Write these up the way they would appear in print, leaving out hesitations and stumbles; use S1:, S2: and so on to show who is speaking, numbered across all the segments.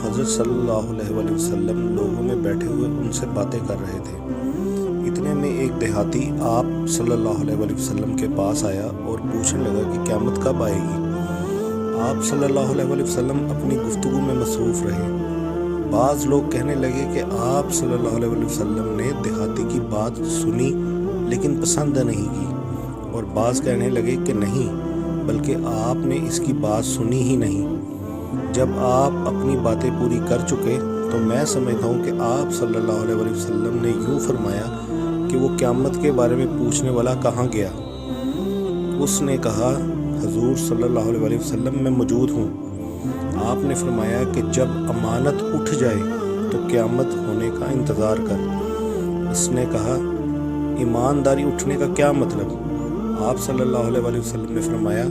S1: حضرت صلی اللہ علیہ وسلم لوگوں میں بیٹھے ہوئے ان سے باتیں کر رہے تھے۔ اتنے میں ایک دیہاتی آپ صلی اللہ علیہ وسلم کے پاس آیا اور پوچھنے لگا کہ قیامت کب آئے گی۔ آپ صلی اللہ علیہ وسلم اپنی گفتگو میں مصروف رہے۔ بعض لوگ کہنے لگے کہ آپ صلی اللہ علیہ وسلم نے دیہاتی کی بات سنی لیکن پسند نہیں کی، اور بعض کہنے لگے کہ نہیں بلکہ آپ نے اس کی بات سنی ہی نہیں۔ جب آپ اپنی باتیں پوری کر چکے تو میں سمجھتا ہوں کہ آپ صلی اللہ علیہ وسلم نے یوں فرمایا کہ وہ قیامت کے بارے میں پوچھنے والا کہاں گیا؟ اس نے کہا، حضور صلی اللہ علیہ وسلم میں موجود ہوں۔ آپ نے فرمایا کہ جب امانت اٹھ جائے تو قیامت ہونے کا انتظار کر۔ اس نے کہا، ایمانداری اٹھنے کا کیا مطلب؟ آپ صلی اللہ علیہ وسلم نے فرمایا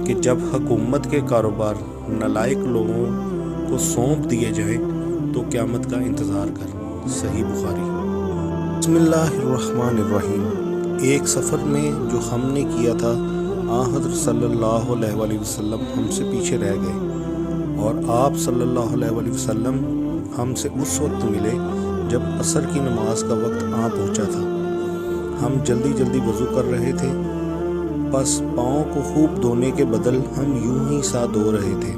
S1: کہ جب حکومت کے کاروبار نالائق لوگوں کو سونپ دیے جائیں تو قیامت کا انتظار کر۔ صحیح بخاری۔ بسم اللہ الرحمن الرحیم۔ ایک سفر میں جو ہم نے کیا تھا، حضرت صلی اللہ علیہ وسلم ہم سے پیچھے رہ گئے، اور آپ صلی اللہ علیہ وسلم ہم سے اس وقت ملے جب عصر کی نماز کا وقت پہنچا تھا۔ ہم جلدی وضو کر رہے تھے، بس پاؤں کو خوب دھونے کے بدل ہم یوں ہی سا دھو رہے تھے۔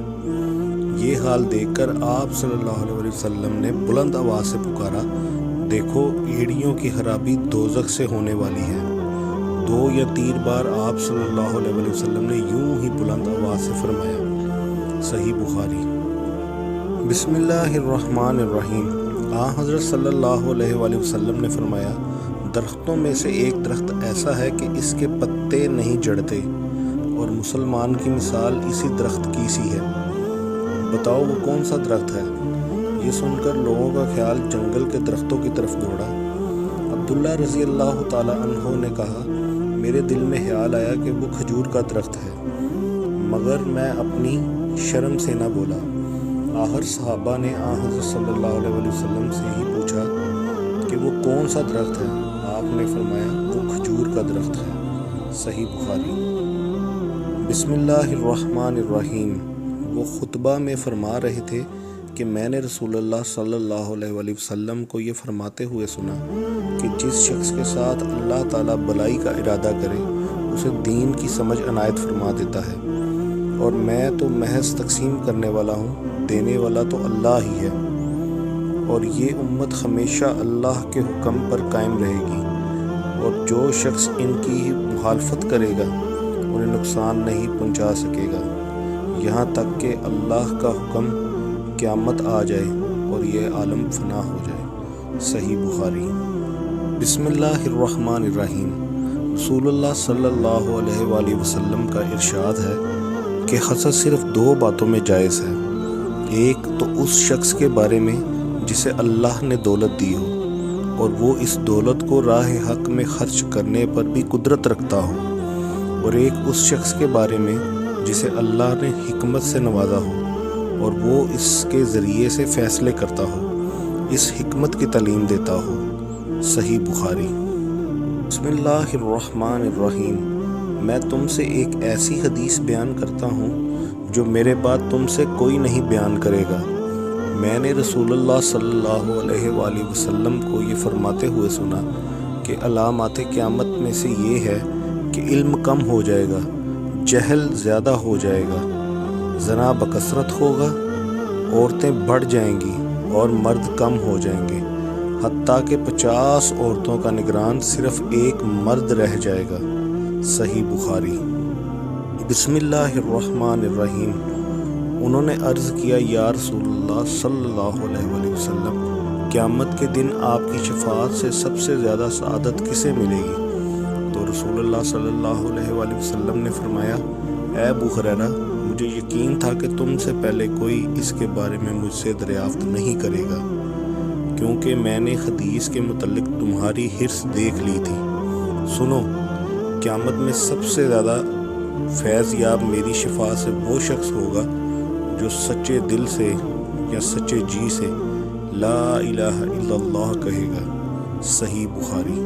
S1: یہ حال دیکھ کر آپ صلی اللہ علیہ وسلم نے بلند آواز سے پکارا، دیکھو ایڑیوں کی خرابی دوزخ سے ہونے والی ہے۔ 2 یا 3 بار آپ صلی اللہ علیہ وسلم نے یوں ہی بلند آواز سے فرمایا۔ صحیح بخاری۔ بسم اللہ الرحمن الرحیم۔ حضرت صلی اللہ علیہ وسلم نے فرمایا، درختوں میں سے ایک درخت ایسا ہے کہ اس کے پتے نہیں جڑتے، اور مسلمان کی مثال اسی درخت کی سی ہے۔ بتاؤ وہ کون سا درخت ہے؟ یہ سن کر لوگوں کا خیال جنگل کے درختوں کی طرف دوڑا۔ عبداللہ رضی اللہ تعالی عنہ نے کہا، میرے دل میں خیال آیا کہ وہ کھجور کا درخت ہے، مگر میں اپنی شرم سے نہ بولا۔ آخر صحابہ نے حضرت صلی اللہ علیہ وسلم سے ہی پوچھا کہ وہ کون سا درخت ہے؟ آپ نے فرمایا، وہ کھجور کا درخت ہے۔ صحیح بخاری۔ بسم اللہ الرحمن الرحیم۔ وہ خطبہ میں فرما رہے تھے کہ میں نے رسول اللہ صلی اللہ علیہ وسلم کو یہ فرماتے ہوئے سنا کہ جس شخص کے ساتھ اللہ تعالیٰ بلائی کا ارادہ کرے اسے دین کی سمجھ عنایت فرما دیتا ہے، اور میں تو محض تقسیم کرنے والا ہوں، دینے والا تو اللہ ہی ہے، اور یہ امت ہمیشہ اللہ کے حکم پر قائم رہے گی، اور جو شخص ان کی مخالفت کرے گا انہیں نقصان نہیں پہنچا سکے گا، یہاں تک کہ اللہ کا حکم قیامت آ جائے اور یہ عالم فنا ہو جائے۔ صحیح بخاری۔ بسم اللہ الرحمن الرحیم۔ رسول اللہ صلی اللہ علیہ وآلہ وسلم کا ارشاد ہے کہ حسد صرف 2 باتوں میں جائز ہے۔ ایک تو اس شخص کے بارے میں جسے اللہ نے دولت دی ہو اور وہ اس دولت کو راہ حق میں خرچ کرنے پر بھی قدرت رکھتا ہو، اور ایک اس شخص کے بارے میں جسے اللہ نے حکمت سے نوازا ہو اور وہ اس کے ذریعے سے فیصلے کرتا ہو، اس حکمت کی تعلیم دیتا ہو۔ صحیح بخاری۔ بسم اللہ الرحمن الرحیم۔ میں تم سے ایک ایسی حدیث بیان کرتا ہوں جو میرے بعد تم سے کوئی نہیں بیان کرے گا۔ میں نے رسول اللہ صلی اللہ علیہ وآلہ وسلم کو یہ فرماتے ہوئے سنا کہ علامات قیامت میں سے یہ ہے کہ علم کم ہو جائے گا، جہل زیادہ ہو جائے گا، زنا بکثرت ہوگا، عورتیں بڑھ جائیں گی اور مرد کم ہو جائیں گے، حتیٰ کہ 50 عورتوں کا نگران صرف ایک مرد رہ جائے گا۔ صحیح بخاری۔ بسم اللہ الرحمن الرحیم۔ انہوں نے عرض کیا، یا رسول اللہ صلی اللہ علیہ وسلم، قیامت کے دن آپ کی شفاعت سے سب سے زیادہ سعادت کسے ملے گی؟ تو رسول اللہ صلی اللہ علیہ وسلم نے فرمایا، اے ابو ہریرہ، مجھے یقین تھا کہ تم سے پہلے کوئی اس کے بارے میں مجھ سے دریافت نہیں کرے گا، کیونکہ میں نے حدیث کے متعلق تمہاری حرص دیکھ لی تھی۔ سنو، قیامت میں سب سے زیادہ فیض یاب میری شفاعت سے وہ شخص ہوگا جو سچے دل سے یا سچے جی سے لا الہ الا اللہ کہے گا۔ صحیح بخاری۔